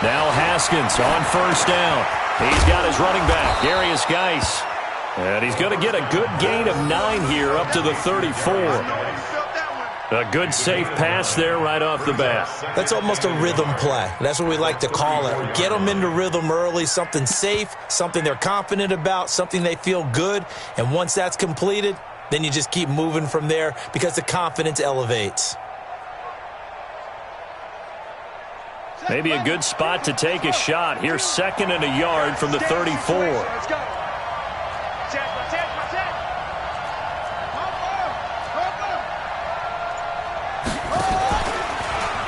Now Haskins on first down. He's got his running back, Darius Geis. And he's going to get a good gain of 9 here up to the 34. A good safe pass there right off the bat. That's almost a rhythm play. That's what we like to call it. Get them into rhythm early, something safe, something they're confident about, something they feel good. And once that's completed, then you just keep moving from there because the confidence elevates. Maybe a good spot to take a shot. Here's 2nd and a yard from the 34. Let's go.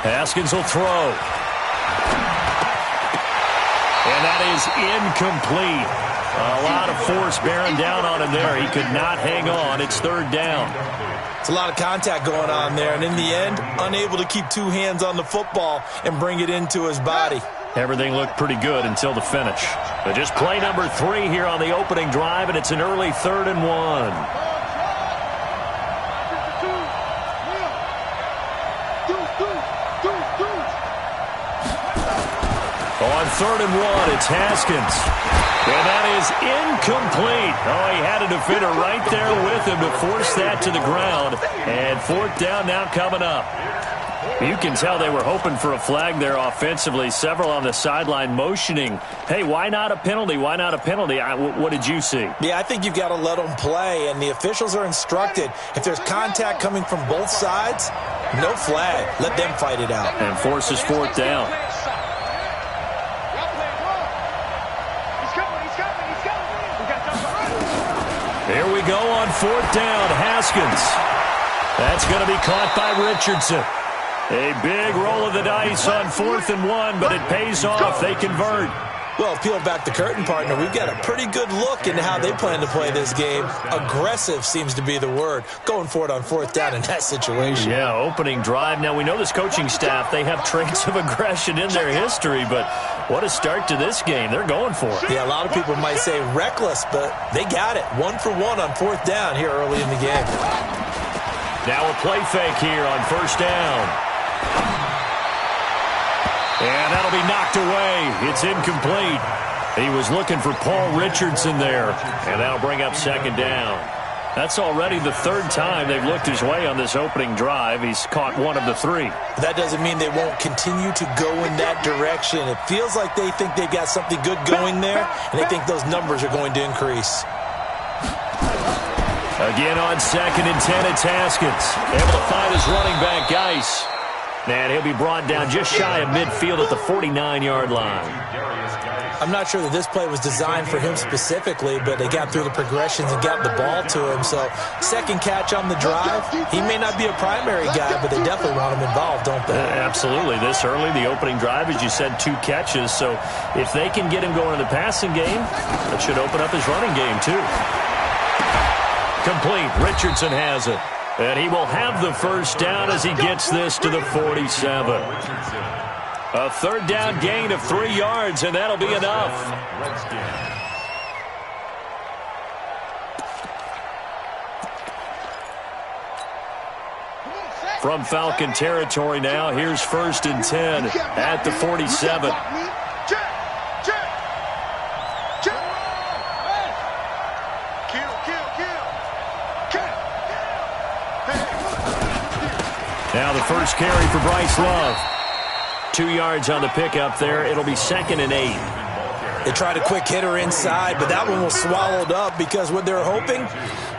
Haskins will throw. And that is incomplete. A lot of force bearing down on him there. He could not hang on. It's 3rd down. It's a lot of contact going on there. And in the end, unable to keep 2 hands on the football and bring it into his body. Everything looked pretty good until the finish. But just play number 3 here on the opening drive, and it's an early 3rd and 1. On 3rd and 1, it's Haskins. And that is incomplete. Oh, he had a defender right there with him to force that to the ground. And 4th down now coming up. You can tell they were hoping for a flag there offensively. Several on the sideline motioning, hey, why not a penalty? Why not a penalty? What did you see? Yeah, I think you've got to let them play, and the officials are instructed. If there's contact coming from both sides, no flag. Let them fight it out. And forces 4th down. Here we go on 4th down. Haskins. That's going to be caught by Richardson. A big roll of the dice on 4th and 1, but it pays off. They convert. Well, peel back the curtain, partner. We've got a pretty good look into how they plan to play this game. Aggressive seems to be the word. Going for it on 4th down in that situation. Yeah, opening drive. Now, we know this coaching staff, they have traits of aggression in their history, but what a start to this game. They're going for it. Yeah, a lot of people might say reckless, but they got it. 1 for 1 on 4th down here early in the game. Now a play fake here on 1st down. And that'll be knocked away. It's incomplete. He was looking for Paul Richardson there. And that'll bring up 2nd down. That's already the 3rd time they've looked his way on this opening drive. He's caught 1 of the 3. That doesn't mean they won't continue to go in that direction. It feels like they think they've got something good going there, and they think those numbers are going to increase. Again on 2nd and 10, it's Haskins. Able to find his running back, Geis. And he'll be brought down just shy of midfield at the 49-yard line. I'm not sure that this play was designed for him specifically, but they got through the progressions and got the ball to him. So 2nd catch on the drive. He may not be a primary guy, but they definitely want him involved, don't they? Absolutely. This early, the opening drive, as you said, 2 catches. So if they can get him going in the passing game, that should open up his running game too. Complete. Richardson has it. And he will have the 1st down as he gets this to the 47. A 3rd down gain of 3 yards, and that'll be enough. From Falcon territory now, here's 1st and 10 at the 47. Now the first carry for Bryce Love. 2 yards on the pickup there. It'll be 2nd and 8. They tried a quick hitter inside, but that one was swallowed up because what they're hoping,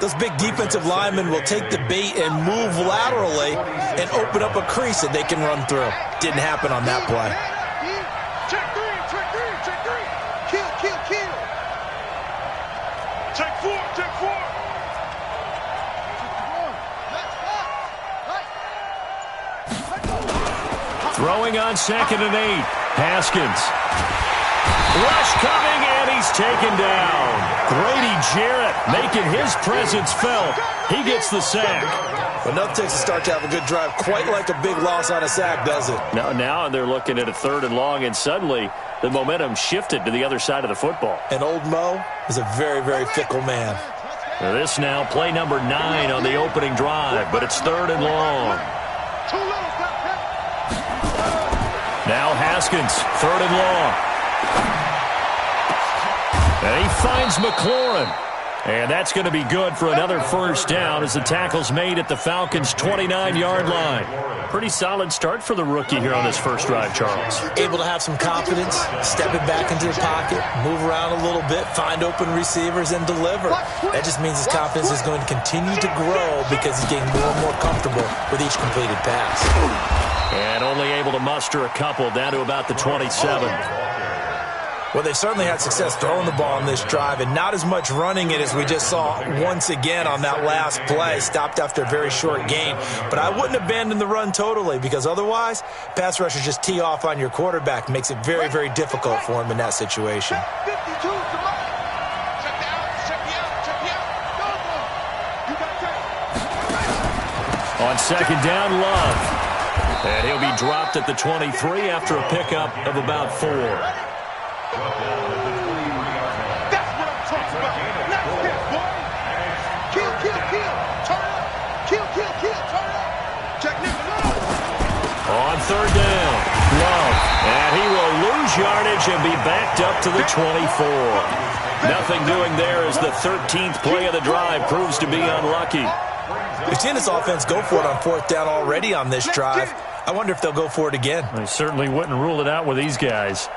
those big defensive linemen will take the bait and move laterally and open up a crease that they can run through. Didn't happen on that play. Check 3, check 3, check 3. Kill, kill, kill. Check 4, check 4. Throwing on 2nd and 8. Haskins. Rush coming, and he's taken down. Grady Jarrett making his presence felt. He gets the sack. But nothing takes a start to have a good drive quite like a big loss on a sack, does it? Now they're looking at a 3rd and long, and suddenly the momentum shifted to the other side of the football. And old Mo is a very, very fickle man. This now play number 9 on the opening drive, but it's 3rd and long. Now Haskins, 3rd and long. And he finds McLaurin. And that's going to be good for another first down as the tackle's made at the Falcons' 29-yard line. Pretty solid start for the rookie here on this first drive, Charles. Able to have some confidence, stepping back into the pocket, move around a little bit, find open receivers, and deliver. That just means his confidence is going to continue to grow because he's getting more and more comfortable with each completed pass. And only able to muster a couple down to about the 27. Well, they certainly had success throwing the ball on this drive and not as much running it as we just saw once again on that last play. Stopped after a very short gain. But I wouldn't abandon the run totally because otherwise, pass rushers just tee off on your quarterback. Makes it very, very difficult for him in that situation. On 2nd down, Love. And he'll be dropped at the 23 after a pickup of about 4. That's what I'm talking about. Nice hit, boy. Kill, kill, kill. Turn up. Kill, kill, kill. Turn up. Check this out. On 3rd down, Love. And he will lose yardage and be backed up to the 24. Nothing doing there as the 13th play of the drive proves to be unlucky. We've seen this offense go for it on 4th down already on this drive. I wonder if they'll go for it again. They certainly wouldn't rule it out with these guys.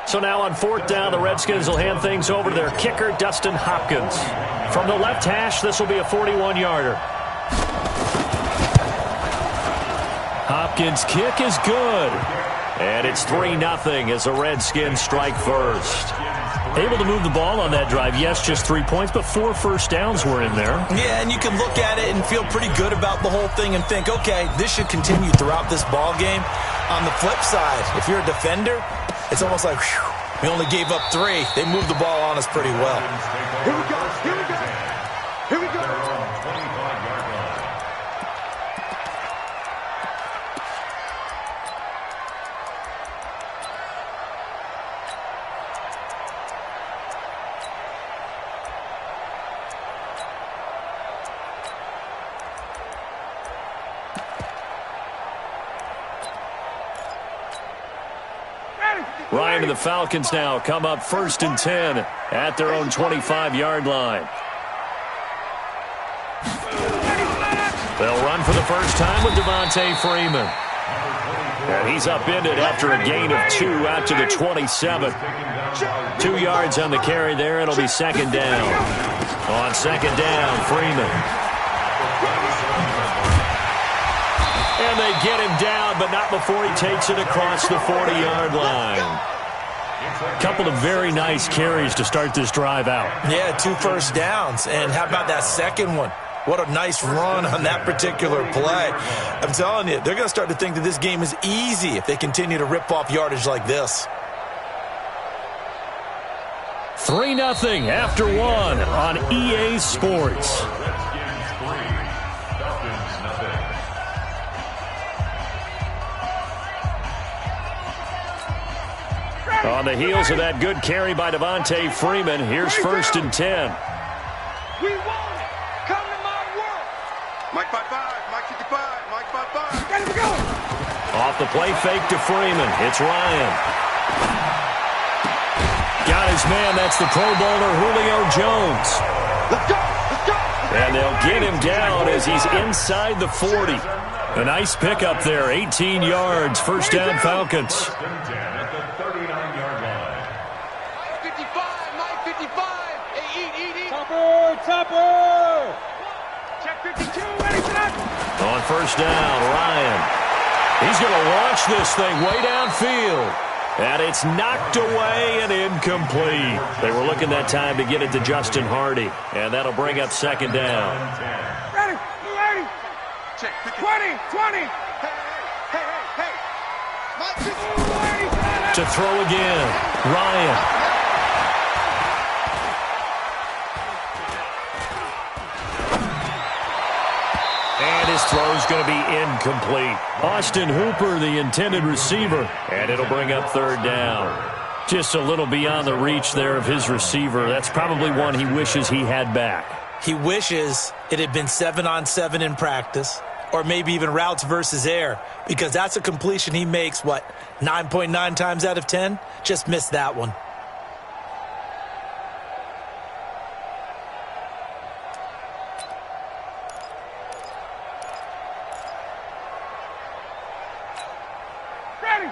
So now on 4th down, the Redskins will hand things over to their kicker, Dustin Hopkins. From the left hash, this will be a 41-yarder. Hopkins' kick is good. And it's 3-0 as the Redskins strike first. Able to move the ball on that drive. Yes, just 3 points, but 4 first downs were in there. Yeah, and you can look at it and feel pretty good about the whole thing and think, okay, this should continue throughout this ball game. On the flip side, if you're a defender, it's almost like, whew, we only gave up 3. They moved the ball on us pretty well. Here we go. Here we go. Here we go. Ryan and the Falcons now come up 1st and 10 at their own 25-yard line. They'll run for the first time with Devontae Freeman. And he's upended after a gain of 2 out to the 27. 2 yards on the carry there. It'll be 2nd down. On 2nd down, Freeman. And they get him down, but not before he takes it across the 40-yard line. Couple of very nice carries to start this drive out. Yeah, 2 first downs. And how about that second one? What a nice run on that particular play. I'm telling you, they're going to start to think that this game is easy if they continue to rip off yardage like this. 3-0 after 1 on EA Sports. On the heels of that good carry by Devontae Freeman, here's 1st and 10. We want it. Come to my world. Mike 5-5, Mike 55, Mike 5-5. Get him going. Off the play fake to Freeman. It's Ryan. Got his man. That's the Pro Bowler Julio Jones. Let's go. Let's go. And they'll get him down as he's inside the 40. A nice pickup there. 18 yards. First down, Falcons. Topper! Check 52, ready for that! On 1st down, Ryan. He's going to launch this thing way downfield. And it's knocked away and incomplete. They were looking that time to get it to Justin Hardy. And that'll bring up 2nd down. Ready, ready! Check 20, 20! Hey! Mike 50, to throw again, Ryan. And his throw's going to be incomplete. Austin Hooper, the intended receiver. And it'll bring up 3rd down. Just a little beyond the reach there of his receiver. That's probably one he wishes he had back. He wishes it had been 7-on-7 in practice, or maybe even routes versus air, because that's a completion he makes, 9.9 times out of 10? Just missed that one.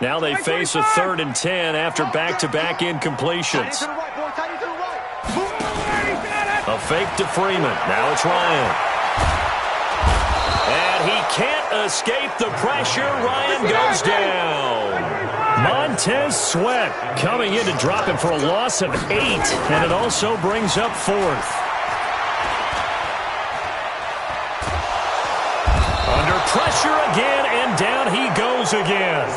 Now they face a 3rd and 10 after back-to-back incompletions. A fake to Freeman. Now it's Ryan. And he can't escape the pressure. Ryan goes down. Montez Sweat coming in to drop him for a loss of 8. And it also brings up 4th. Under pressure again, and down he goes again.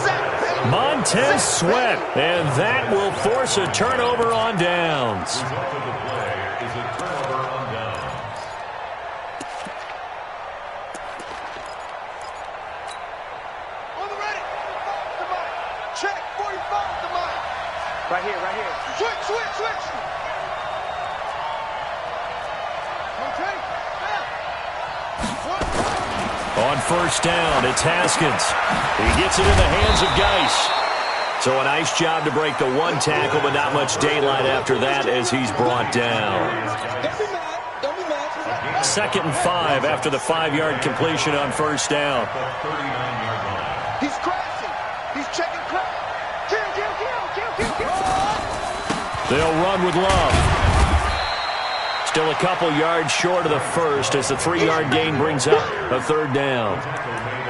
Montez Sweat, and that will force a turnover on downs. Check 45 to Mike. Right here. Switch. Okay. On 1st down, it's Haskins. He gets it in the hands of Geis. So a nice job to break the 1 tackle, but not much daylight after that as he's brought down. Don't be mad. 2nd and 5 after the 5-yard completion on 1st down. He's crashing. He's checking crap. Kill. They'll run with Love. Still a couple yards short of the first as the 3-yard gain brings up a 3rd down.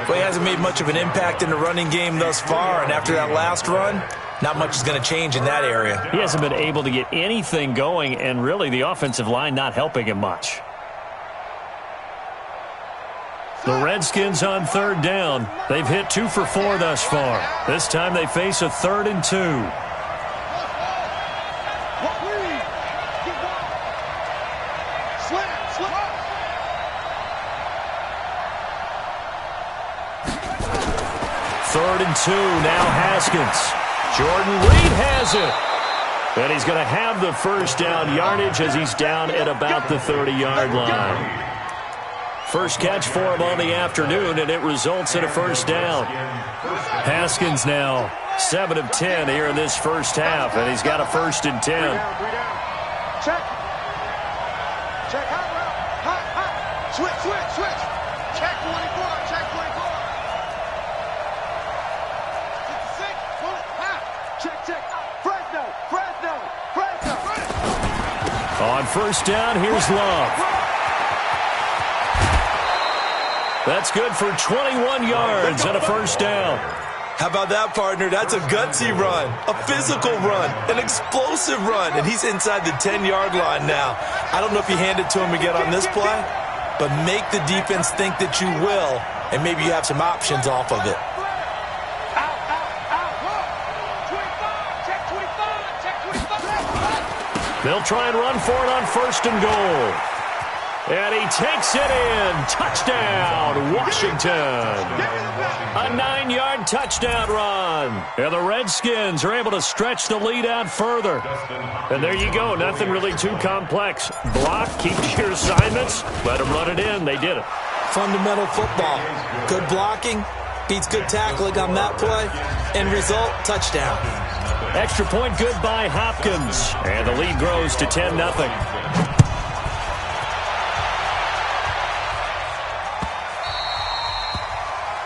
Well, he hasn't made much of an impact in the running game thus far, and after that last run, not much is going to change in that area. He hasn't been able to get anything going, and really the offensive line not helping him much. The Redskins on 3rd down. They've hit 2 for 4 thus far. This time they face a 3rd and 2. Third and 2, now Haskins. Jordan Reed has it. And he's going to have the 1st down yardage as he's down at about the 30-yard line. First catch for him on the afternoon, and it results in a 1st down. Haskins now 7 of 10 here in this first half, and he's got a 1st and 10. Check. Hot. Switch. Check 24. Check 24. Check. Fresno. On 1st down, here's Love. That's good for 21 yards and a 1st down. How about that, partner? That's a gutsy run, a physical run, an explosive run, and he's inside the 10-yard line now. I don't know if you hand it to him again on this play, but make the defense think that you will, and maybe you have some options off of it. They'll try and run for it on 1st and goal. And he takes it in. Touchdown, Washington. A 9-yard touchdown run. And the Redskins are able to stretch the lead out further. And there you go. Nothing really too complex. Block, keep your assignments, let them run it in. They did it. Fundamental football. Good blocking beats good tackling on that play. End result, touchdown. Extra point good by Hopkins. And the lead grows to 10-0.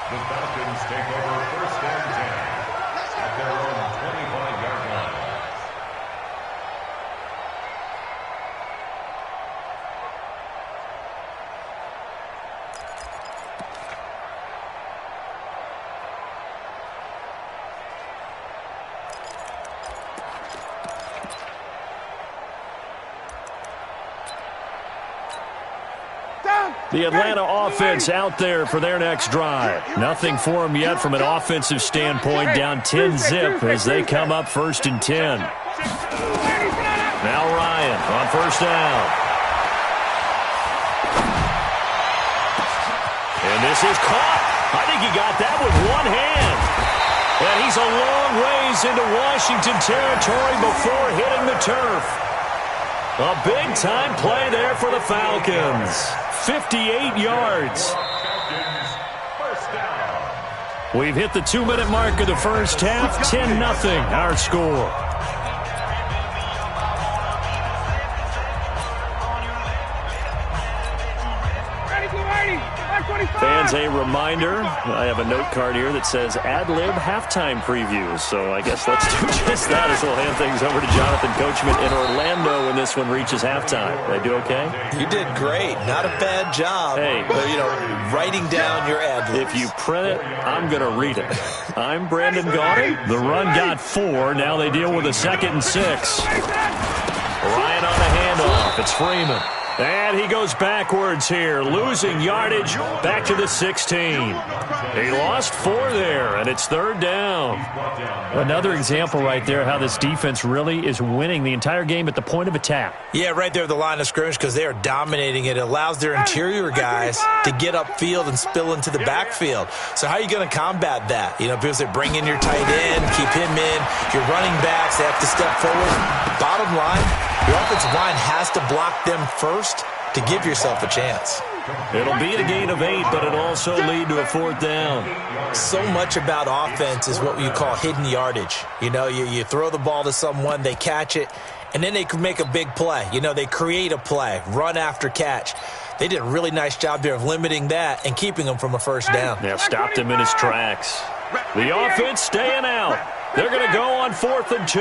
The Falcons take over 1st and 10 at their own 25-yard line. The Atlanta offense out there for their next drive. Nothing for them yet from an offensive standpoint. Down 10-0 as they come up 1st and 10. Now Ryan on 1st down. And this is caught. I think he got that with one hand. And he's a long ways into Washington territory before hitting the turf. A big-time play there for the Falcons. 58 yards. We've hit the 2-minute mark of the first half. 10-0 our score. Fans, a reminder, I have a note card here that says ad-lib halftime preview. So I guess let's do just that as we'll hand things over to Jonathan Coachman in Orlando when this one reaches halftime. Did I do okay? You did great. Not a bad job. Hey. But, writing down your ad-libs. If you print it, I'm going to read it. I'm Brandon Gaudin. The run got 4. Now they deal with a 2nd and 6. Ryan on the handoff. It's Freeman. And he goes backwards here, losing yardage back to the 16. He lost 4 there, and it's 3rd down. Another example right there how this defense really is winning the entire game at the point of attack. Yeah, right there at the line of scrimmage because they are dominating it. It allows their interior guys to get upfield and spill into the backfield. So how are you going to combat that? Because they bring in your tight end, keep him in. Your running backs, they have to step forward. Bottom line, your offensive line has to block them first to give yourself a chance. It'll be a gain of 8, but it'll also lead to a 4th down. So much about offense is what you call hidden yardage. You throw the ball to someone, they catch it, and then they can make a big play. They create a play, run after catch. They did a really nice job there of limiting that and keeping them from a first down. Yeah, stopped him in his tracks. The offense staying out. They're going to go on 4th and 2.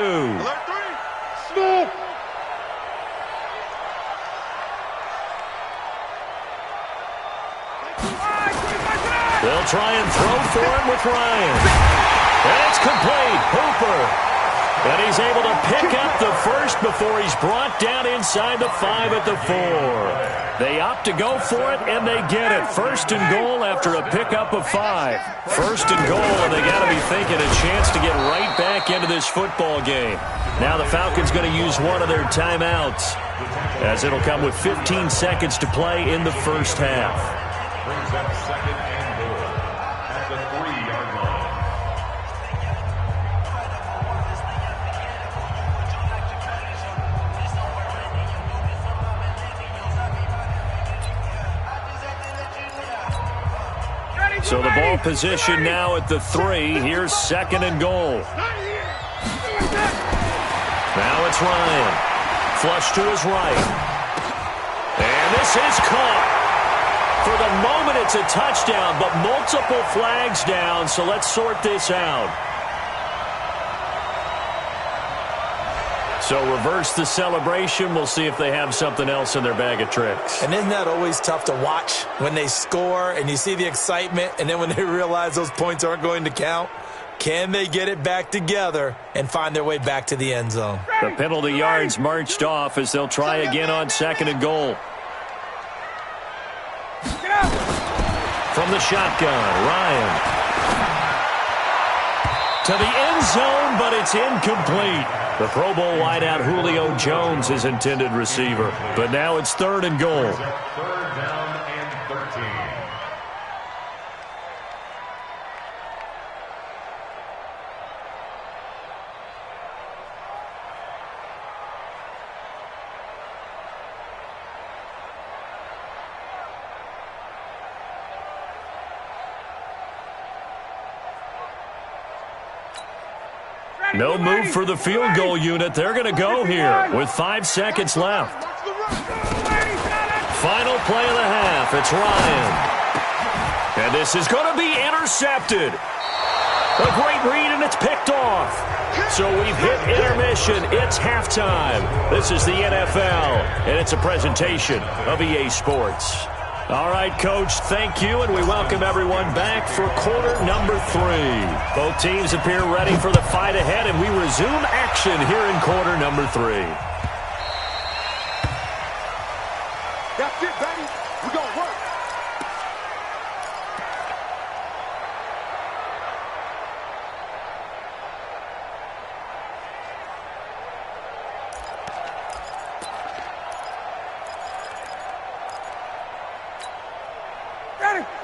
They'll try and throw for him with Ryan. And it's complete. Hooper. And he's able to pick up the first before he's brought down inside the 5 at the 4. They opt to go for it, and they get it. 1st and goal after a pickup of 5. 1st and goal, and they got to be thinking a chance to get right back into this football game. Now the Falcons going to use one of their timeouts, as it'll come with 15 seconds to play in the first half. Brings up 2nd and goal at the 3-yard line. So the ball position now at the 3. Here's 2nd and goal. Now it's Ryan. Flush to his right. And this is caught. For the moment, it's a touchdown, but multiple flags down, so let's sort this out. So reverse the celebration. We'll see if they have something else in their bag of tricks. And isn't that always tough to watch when they score and you see the excitement, and then when they realize those points aren't going to count? Can they get it back together and find their way back to the end zone? The penalty yards marched off as they'll try again on 2nd and goal. From the shotgun, Ryan. To the end zone, but it's incomplete. The Pro Bowl wideout Julio Jones is intended receiver. But now it's 3rd and goal. 3rd down and 13. No move for the field goal unit. They're going to go here with 5 seconds left. Final play of the half. It's Ryan. And this is going to be intercepted. A great read, and it's picked off. So we've hit intermission. It's halftime. This is the NFL, and it's a presentation of EA Sports. All right, Coach, thank you, and we welcome everyone back for quarter number 3. Both teams appear ready for the fight ahead, and we resume action here in quarter number 3. That's it, baby. We're going to work.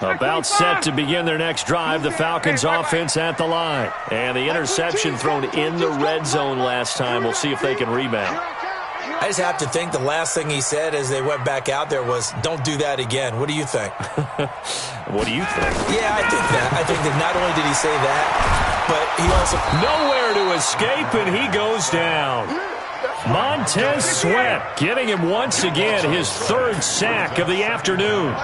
About set to begin their next drive. The Falcons offense at the line. And the interception thrown in the red zone last time. We'll see if they can rebound. I just have to think the last thing he said as they went back out there was, don't do that again. What do you think? What do you think? Yeah, I think that. I think that not only did he say that, but he also... Nowhere to escape, and he goes down. Montez Sweat getting him once again his third sack of the afternoon.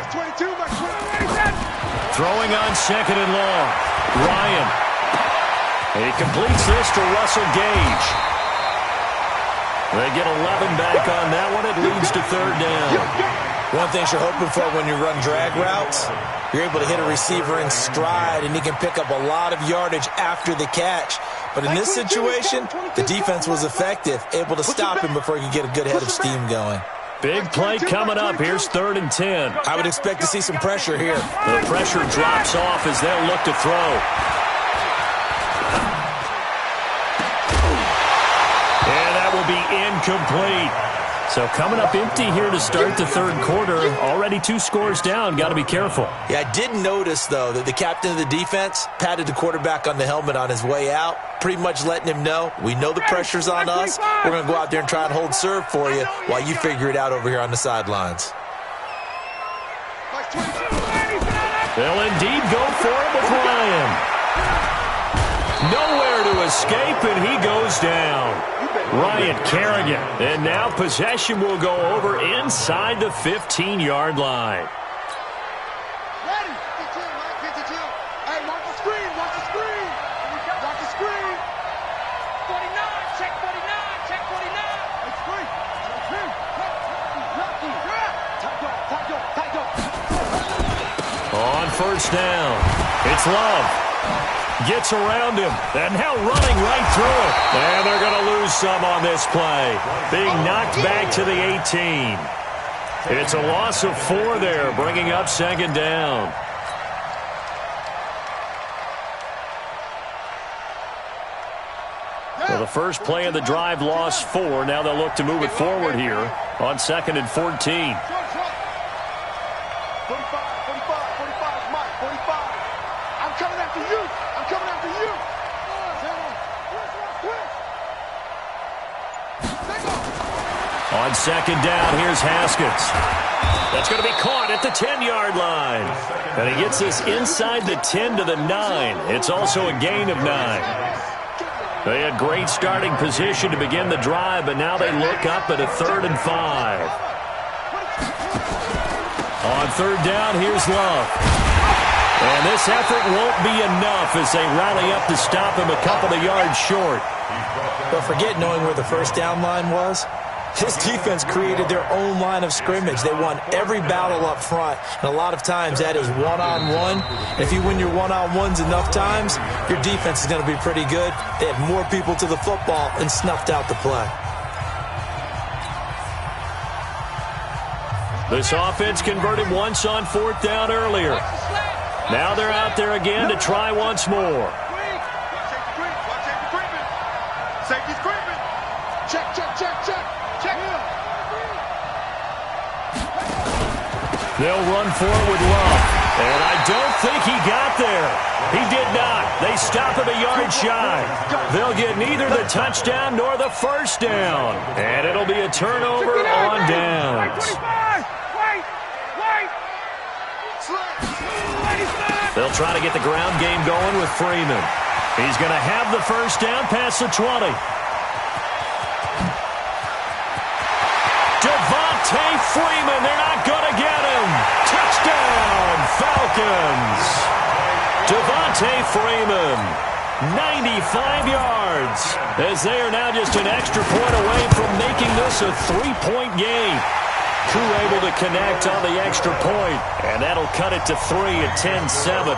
Throwing on second and long. Ryan. He completes this to Russell Gage. They get 11 back on that one. It leads to third down. One thing you're hoping for when you run drag routes, you're able to hit a receiver in stride, and he can pick up a lot of yardage after the catch. But in this situation, the defense was effective, able to stop him before he could get a good head of steam going. Big play coming up. Here's 3rd and 10. I would expect to see some pressure here. The pressure drops off as they'll look to throw. And that will be incomplete. So coming up empty here to start the third quarter. Already 2 scores down. Got to be careful. Yeah, I did notice, though, that the captain of the defense patted the quarterback on the helmet on his way out, pretty much letting him know, we know the pressure's on us. We're going to go out there and try and hold serve for you while you figure it out over here on the sidelines. They'll indeed go for it with Ryan. Nowhere to escape, and he goes down. Ryan Kerrigan. And now possession will go over inside the 15-yard line. Ready. Get to him, Mike. Get to him. Hey, watch the screen. Watch the screen. Watch the screen. 49. Check 49. Check 49. Hey, screen. On first down, it's Love. Gets around him, and now running right through it. And they're going to lose some on this play. Being knocked back to the 18. It's a loss of 4 there, bringing up 2nd down. Well, the first play of the drive lost 4. Now they'll look to move it forward here on 2nd and 14. 45, Mike, 45. I'm coming after you. I'm coming after you. On 2nd down, here's Haskins. That's going to be caught at the 10-yard line. And he gets this inside the 10 to the 9. It's also a gain of 9. They had great starting position to begin the drive, but now they look up at a 3rd and 5. On 3rd down, here's Love. And this effort won't be enough as they rally up to stop him a couple of yards short. But forget knowing where the first down line was. His defense created their own line of scrimmage. They won every battle up front, and a lot of times that is one-on-one. And if you win your one-on-ones enough times, your defense is going to be pretty good. They had more people to the football and snuffed out the play. This offense converted once on 4th down earlier. Now they're out there again to try once more. Safety's creeping. Check, check, check, check. Check him. They'll run for it with Love. And I don't think he got there. He did not. They stop him a yard shy. They'll get neither the touchdown nor the first down. And it'll be a turnover on downs. They'll try to get the ground game going with Freeman. He's going to have the first down past the 20. Devontae Freeman, they're not going to get him. Touchdown, Falcons. Devontae Freeman, 95 yards, as they are now just an extra point away from making this a 3-point game. Crew able to connect on the extra point, and that'll cut it to 3 at 10-7.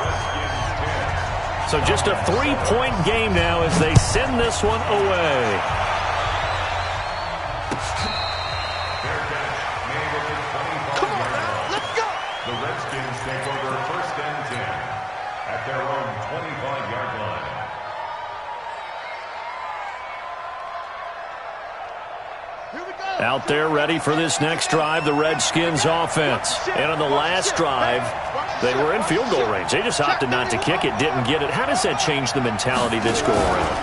So just a 3-point game now as they send this one away. Come on, man. Let's go. The Redskins take over 1st and 10 at their own 25-yard line. Here we go. Out there ready for this next drive, the Redskins offense. And on the last drive, they were in field goal range. They just opted not to kick it, didn't get it. How does that change the mentality this go around?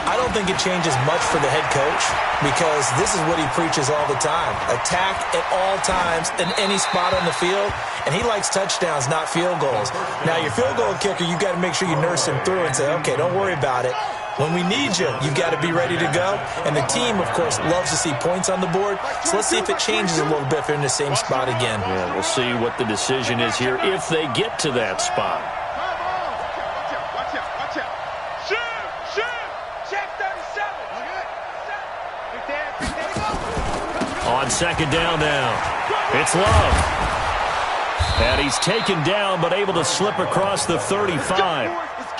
I don't think it changes much for the head coach because this is what he preaches all the time. Attack at all times in any spot on the field, and he likes touchdowns, not field goals. Now, your field goal kicker, you've got to make sure you nurse him through and say, okay, don't worry about it. When we need you, you've got to be ready to go. And the team, of course, loves to see points on the board. So let's see if it changes a little bit if they're in the same spot again. Yeah, we'll see what the decision is here if they get to that spot. On second down now, it's Love. And he's taken down but able to slip across the 35.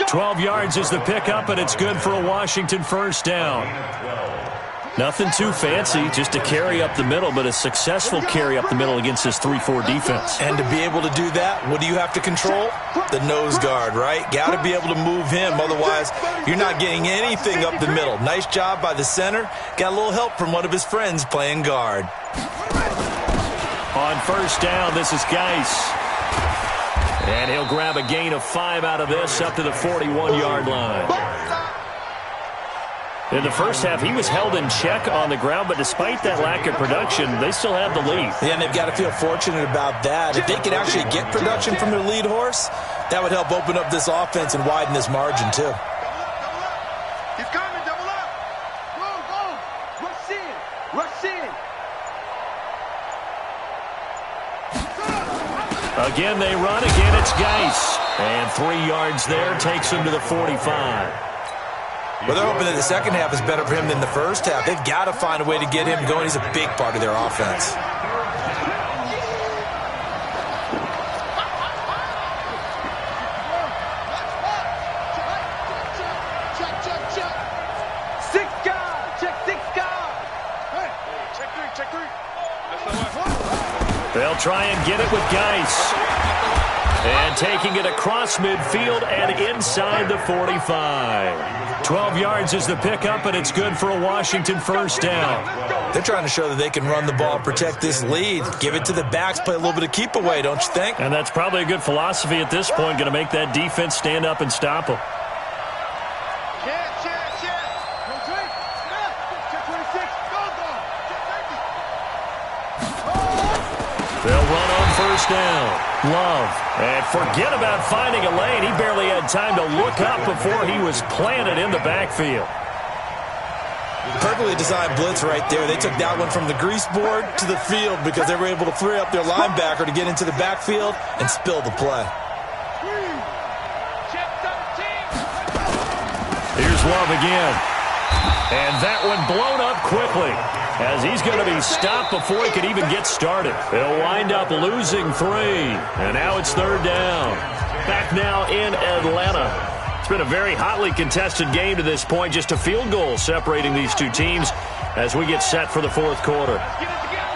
12 yards is the pickup, and it's good for a Washington first down. Nothing too fancy, just a carry up the middle, but a successful carry up the middle against this 3-4 defense. And to be able to do that, what do you have to control? The nose guard, right? Got to be able to move him, otherwise you're not getting anything up the middle. Nice job by the center. Got a little help from one of his friends playing guard. On first down, this is Geis. And he'll grab a gain of 5 out of this up to the 41-yard line. In the first half, he was held in check on the ground, but despite that lack of production, they still have the lead. Yeah, and they've got to feel fortunate about that. If they could actually get production from their lead horse, that would help open up this offense and widen this margin, too. He's coming, double up. Go, go. Rush in. Rush in. Again, they run. Again, it's Geis. And 3 yards there takes him to the 45. Well, they're hoping that the second half is better for him than the first half. They've got to find a way to get him going. He's a big part of their offense. Six guard. Check six guard. Hey, check three. They'll try and get it with Geis. And taking it across midfield and inside the 45. 12 yards is the pickup, and it's good for a Washington first down. They're trying to show that they can run the ball, protect this lead, give it to the backs, play a little bit of keep away, don't you think? And that's probably a good philosophy at this point, going to make that defense stand up and stop them. They'll run on first down. Love. And forget about finding a lane. He barely had time to look up before he was planted in the backfield. Perfectly designed blitz right there. They took that one from the grease board to the field because they were able to free up their linebacker to get into the backfield and spill the play. Here's Love again. And that one blown up quickly, as he's going to be stopped before he can even get started. They'll wind up losing 3. And now it's third down. Back now in Atlanta. It's been a very hotly contested game to this point. Just a field goal separating these two teams as we get set for the fourth quarter.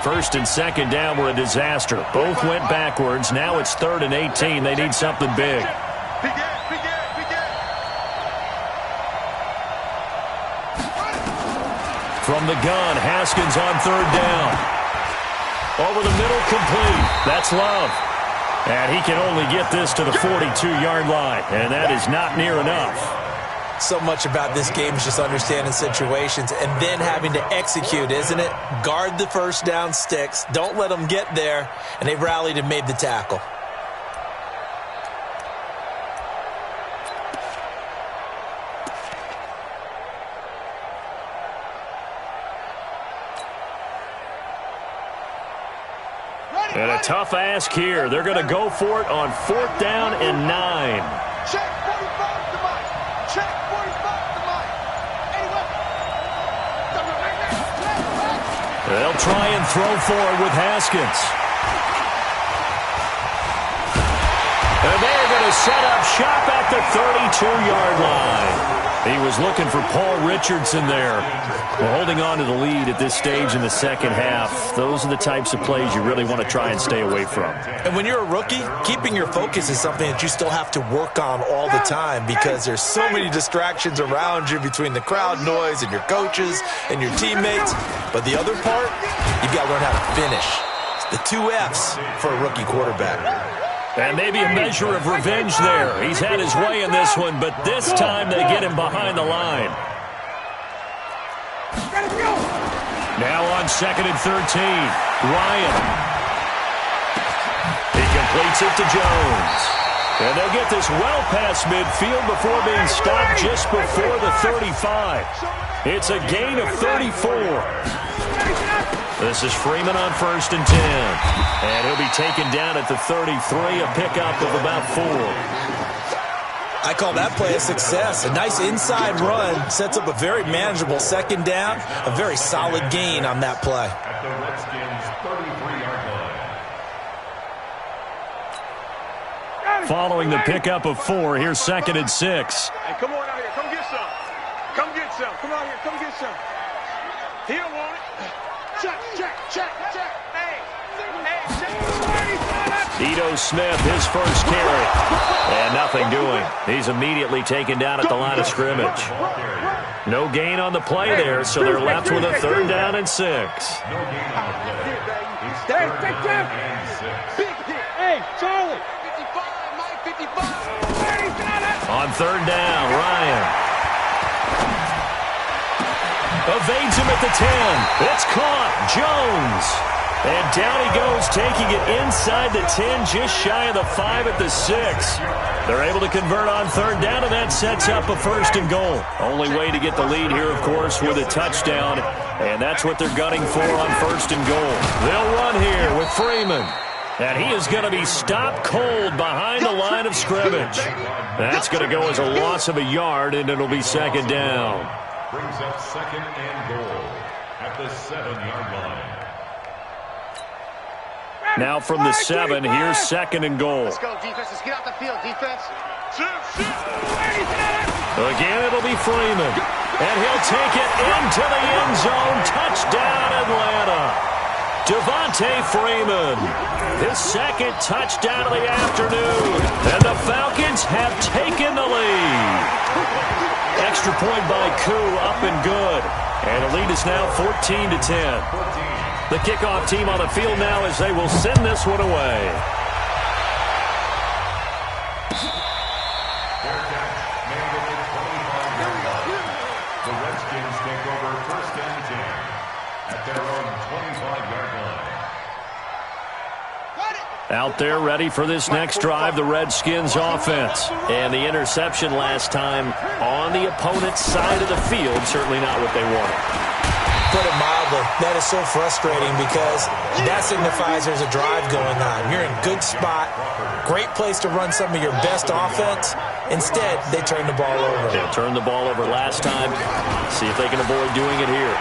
First and second down were a disaster. Both went backwards. Now it's 3rd and 18. They need something big. From the gun, Haskins on third down. Over the middle, complete. That's Love. And he can only get this to the 42-yard line, and that is not near enough. So much about this game is just understanding situations and then having to execute, isn't it? Guard the first down sticks. Don't let them get there, and they rallied and made the tackle. And a tough ask here. They're going to go for it on 4th down and 9. Check 45 to Mike. Check 45 to Mike. Anyway. They'll try and throw forward with Haskins. And they're going to set up shop at the 32-yard line. He was looking for Paul Richardson there. Well, holding on to the lead at this stage in the second half, those are the types of plays you really want to try and stay away from. And when you're a rookie, keeping your focus is something that you still have to work on all the time because there's so many distractions around you between the crowd noise and your coaches and your teammates. But the other part, you've got to learn how to finish. The 2 F's for a rookie quarterback. And maybe a measure of revenge there. He's had his way in this one, but this time they get him behind the line. Now on 2nd and 13, Ryan. He completes it to Jones. And they'll get this well past midfield before being stopped just before the 35. It's a gain of 34. This is Freeman on 1st and 10. And he'll be taken down at the 33, a pickup of about 4. I call that play a success. A nice inside run sets up a very manageable 2nd down. A very solid gain on that play. At the Redskins' 33-yard line. Following the pickup of 4, here's 2nd and 6. Hey, come on out here. Come get some. Come get some. Come out here. Come get some. He don't want it. Check. Hey, check. Ito Smith, his first carry. And nothing doing. He's immediately taken down at the line of scrimmage. No gain on the play there, so they're left with a 3rd down and 6. No gain on the play. It's 3rd down and 6. Big hit. Hey, Charlie. 55, Mike, 55. On 3rd down, Ryan. Evades him at the 10. It's caught. Jones. And down he goes, taking it inside the 10, just shy of the 5 at the 6. They're able to convert on 3rd down, and that sets up a 1st and goal. Only way to get the lead here, of course, with a touchdown. And that's what they're gunning for on 1st and goal. They'll run here with Freeman. And he is going to be stopped cold behind the line of scrimmage. That's going to go as a loss of a yard, and it'll be 2nd down. Brings up 2nd and goal at the 7-yard line. Now from the 7, here's 2nd and goal. Let's go, defense. Let's get out the field, defense. Again, it'll be Freeman. And he'll take it into the end zone. Touchdown, Atlanta. Devontae Freeman, his 2nd touchdown of the afternoon. And the Falcons have taken the lead. Extra point by Koo, up and good. And the lead is now 14-10. The kickoff team on the field now as they will send this one away. Fair catch made at the 25-yard line. The Redskins take over 1st and 10 at their own 25-yard line. Out there ready for this next drive, the Redskins offense. And the interception last time on the opponent's side of the field, certainly not what they wanted. Put it mildly, that is so frustrating because that signifies there's a drive going on. You're in good spot, great place to run some of your best offense. Instead, they turn the ball over. They turned the ball over last time. See if they can avoid doing it here.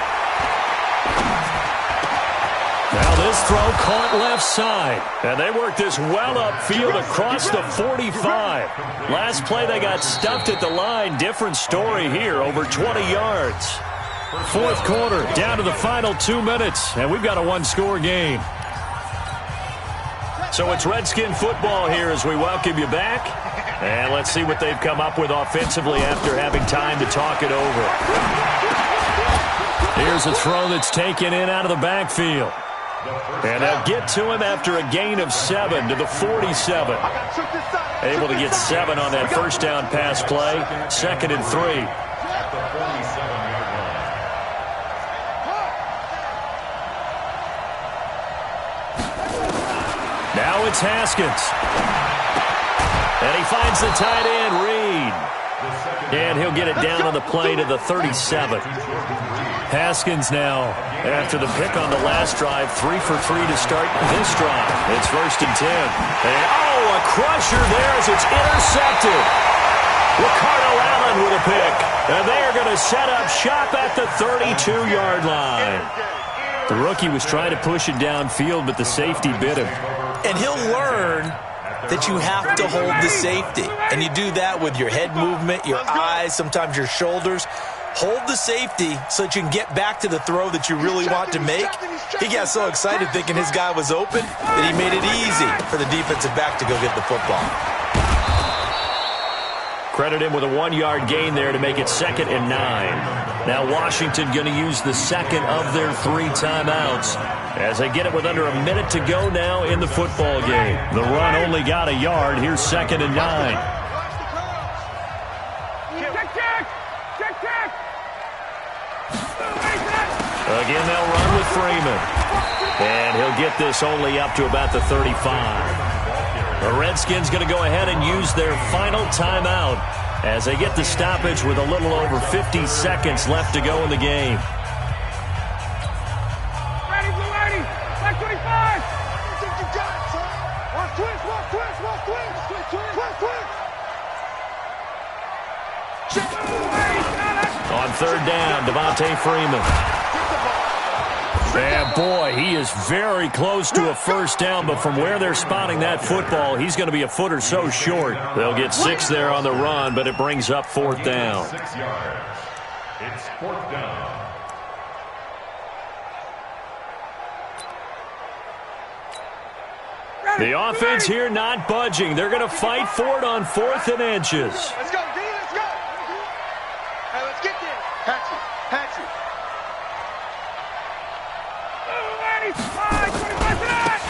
Now this throw caught left side. And they work this well upfield across the 45. Last play they got stuffed at the line. Different story here, over 20 yards. 4th quarter, down to the final 2 minutes, and we've got a 1-score game. So it's Redskin football here as we welcome you back. And let's see what they've come up with offensively after having time to talk it over. Here's a throw that's taken in out of the backfield. And they'll get to him after a gain of 7 to the 47. Able to get 7 on that 1st down pass play. 2nd and 3. At the 47-yard line. Now it's Haskins. And he finds the tight end, Reed. And he'll get it down on the play to the 37. Haskins now, after the pick on the last drive, 3 for 3 to start this drive. It's 1st and 10. And, a crusher there as it's intercepted. Ricardo Allen with a pick. And they are going to set up shop at the 32-yard line. The rookie was trying to push it downfield, but the safety bit him. And he'll learn that you have to hold the safety. And you do that with your head movement, your eyes, sometimes your shoulders. Hold the safety so that you can get back to the throw that you really want to make. He got so excited thinking his guy was open that he made it easy for the defensive back to go get the football. Credit him with a 1-yard gain there to make it 2nd and 9. Now Washington going to use the second of their 3 timeouts as they get it with under a minute to go now in the football game. The run only got a yard. Here's 2nd and 9. Again, they'll run with Freeman. And he'll get this only up to about the 35. The Redskins going to go ahead and use their final timeout as they get the stoppage with a little over 50 seconds left to go in the game. Ready, blue 80. Back 25. I think you got it, son. Watch twist, watch twist, watch twist. Twist, twist. On 3rd down, Devontae Freeman. And boy, he is very close to a first down, but from where they're spotting that football, he's going to be a foot or so short. They'll get 6 there on the run, but it brings up 4th down. 6 yards. It's 4th down. The offense here not budging. They're going to fight for it on 4th and inches. Let's go, D, let's go. Hey, let's get there. Patchy, Patchy.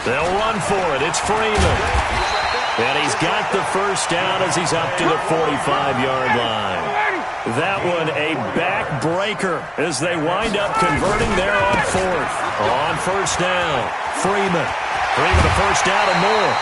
They'll run for it. It's Freeman. And he's got the first down as he's up to the 45-yard line. That one a backbreaker as they wind up converting there on 4th. On 1st down, Freeman. Freeman a first down and more.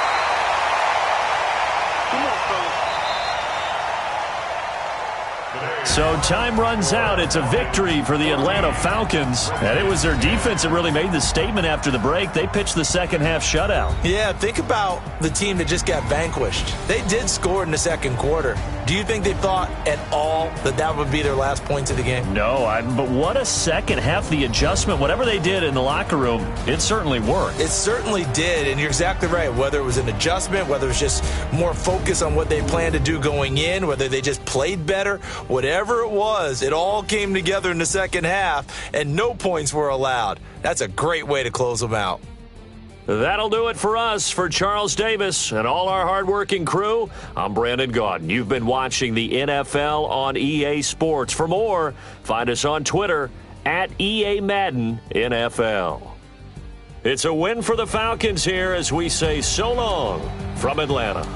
So time runs out. It's a victory for the Atlanta Falcons. And it was their defense that really made the statement after the break. They pitched the second half shutout. Yeah, think about the team that just got vanquished. They did score in the 2nd quarter. Do you think they thought at all that that would be their last points of the game? No, but what a second half. The adjustment, whatever they did in the locker room, it certainly worked. It certainly did, and you're exactly right. Whether it was an adjustment, whether it was just more focus on what they planned to do going in, whether they just played better, whatever it was, it all came together in the second half, and no points were allowed. That's a great way to close them out. That'll do it for us. For Charles Davis and all our hardworking crew, I'm Brandon Gaudin. You've been watching the NFL on EA Sports. For more, find us on Twitter at EA Madden NFL. It's a win for the Falcons here as we say so long from Atlanta.